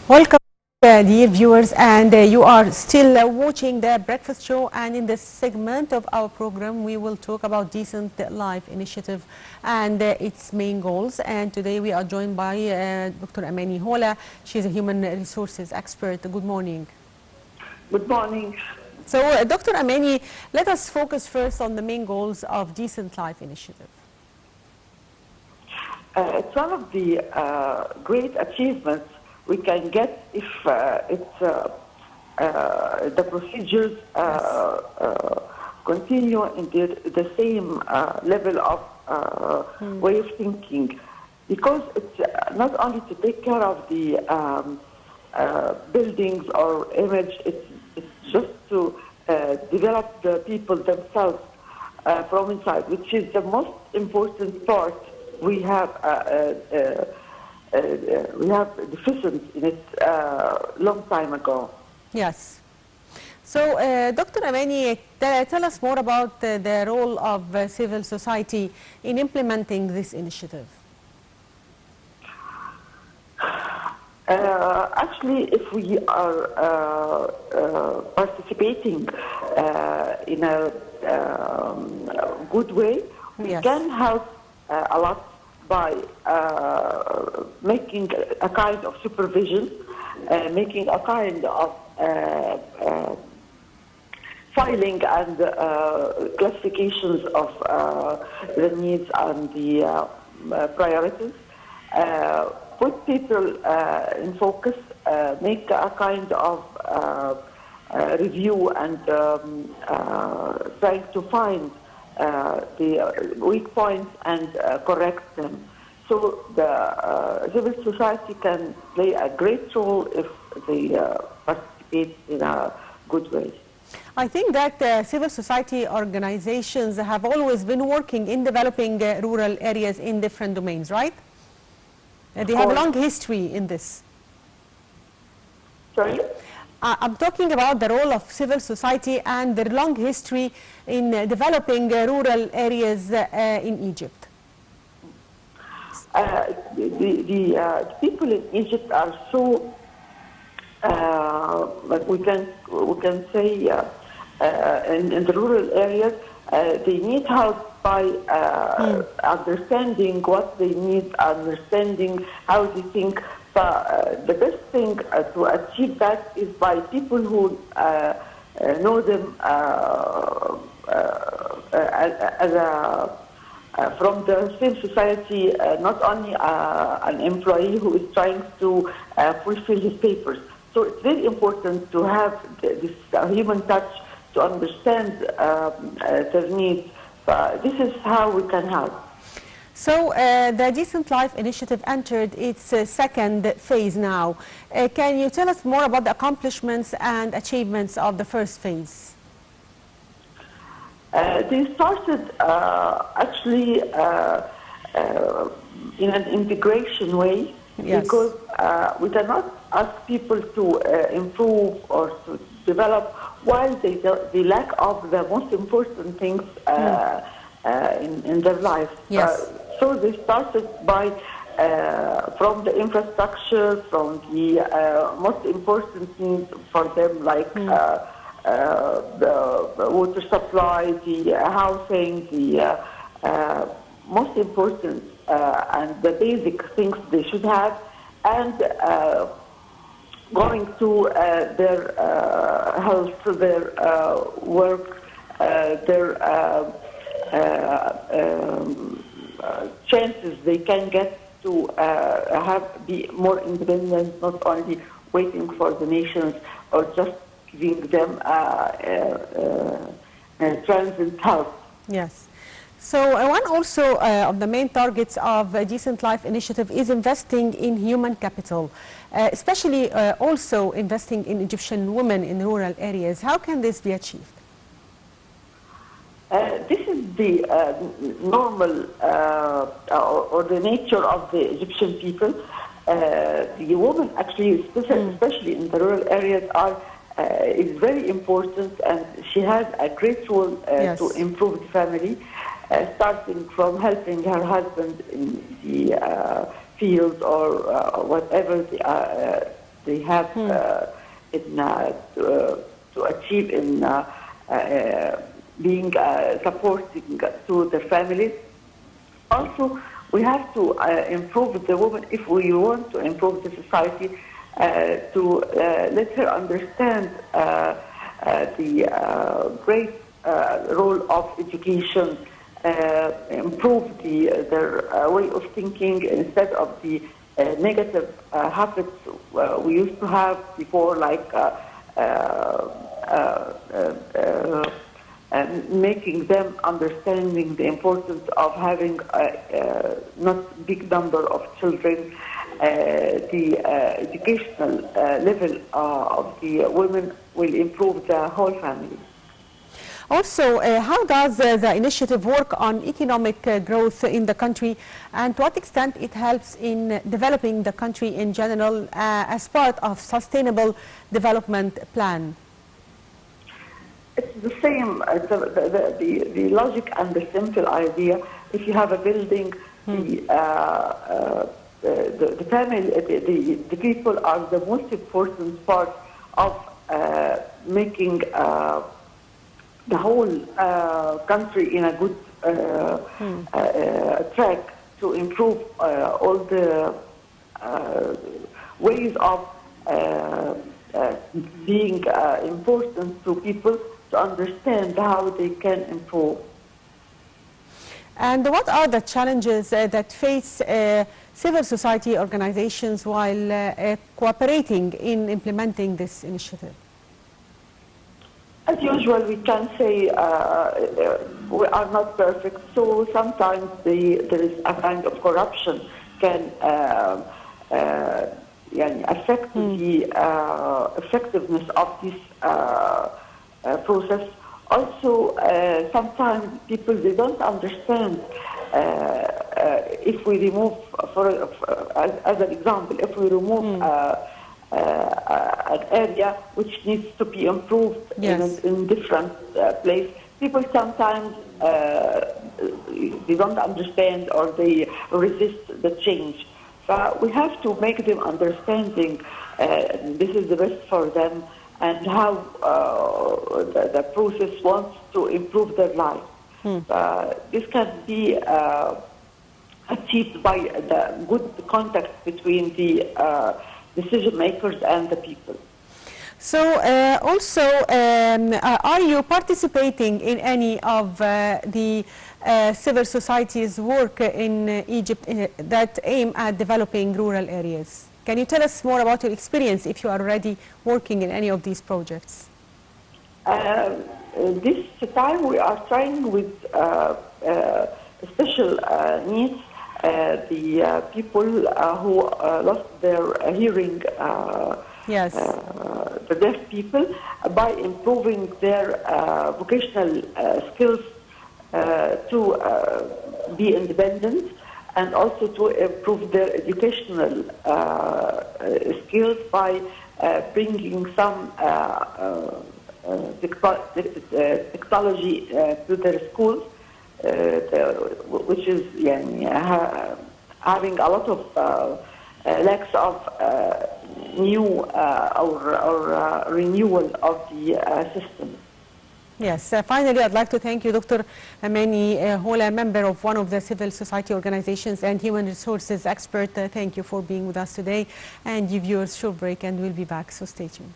Welcome, dear viewers, and you are still watching the Breakfast Show. And in this segment of our program, we will talk about Decent Life Initiative and its main goals. And today we are joined by Dr. Amani Hola. She's a human resources expert. Good morning. Good morning. So, Dr. Amani, let us focus first on the main goals of Decent Life Initiative. It's one of the great achievements we can get if the procedures continue in the same level of way of thinking, because it's not only to take care of the buildings or image, it's just to develop the people themselves from inside, which is the most important part. We have deficient in it long time ago. Yes. So, Dr. Amani, tell us more about the role of civil society in implementing this initiative. Actually, if we are participating in a good way, we can help a lot by making a kind of supervision, making a kind of filing and classifications of the needs and the priorities, put people in focus, make a kind of review and trying to find the weak points and correct them. So the civil society can play a great role if they participate in a good way. I think that civil society organizations have always been working in developing rural areas in different domains, right? They have a long history in this. Sorry? I'm talking about the role of civil society and their long history in developing rural areas in Egypt. The people in Egypt are so, we can say, in the rural areas, they need help by understanding what they need, understanding how they think. But the best thing to achieve that is by people who know them from the same society, not only an employee who is trying to fulfill his papers. So it's very important to have this human touch to understand their needs. This is how we can help. So the Decent Life Initiative entered its second phase now. Can you tell us more about the accomplishments and achievements of the first phase? They started actually in an integration way, because we cannot ask people to improve or to develop while they lack of the most important things in their life. So they started by from the infrastructure, from the most important needs for them, like the water supply, the housing, the most important and the basic things they should have, and going to their health, their work, their chances they can get to be more independent, not only waiting for the nations or just giving them transit help. Yes. So one also of the main targets of Decent Life Initiative is investing in human capital, especially also investing in Egyptian women in rural areas. How can this be achieved? This is the normal or the nature of the Egyptian people. The women actually, especially in the rural areas, is very important, and she has a great role to improve the family, starting from helping her husband in the field or whatever they have to achieve in being supporting to their families. Also, we have to improve the woman if we want to improve the society, to let her understand the great role of education, improve their way of thinking instead of the negative habits we used to have before, like making them understanding the importance of having not big number of children, the educational level of the women will improve the whole family. Also, how does the initiative work on economic growth in the country, and to what extent it helps in developing the country in general as part of sustainable development plan? It's the same. The logic and the simple idea. If you have a building, the family, the people are the most important part of making the whole country in a good track to improve all the ways of being important to people to understand how they can improve. And what are the challenges that face civil society organizations while cooperating in implementing this initiative? As usual, we can say we are not perfect, so sometimes there is a kind of corruption can affect the effectiveness of this process. Also, sometimes people, they don't understand if we remove, as an example, if we remove an area which needs to be improved in different place, people sometimes they don't understand or they resist the change. But we have to make them understanding this is the best for them and how the process wants to improve their life. This can be achieved by the good contact between the decision makers and the people. So are you participating in any of the civil society's work in Egypt that aim at developing rural areas? Can you tell us more about your experience if you are already working in any of these projects? This time we are trying with special needs, the people who lost their hearing, the deaf people, by improving their vocational skills to be independent, and also to improve their educational skills by bringing some technology to their schools, which is having a lot of lacks of new or renewal of the system. Yes. Finally, I'd like to thank you, Dr. Amani, Hola, member of one of the civil society organizations and human resources expert. Thank you for being with us today. And you viewers, short break, and we'll be back, so stay tuned.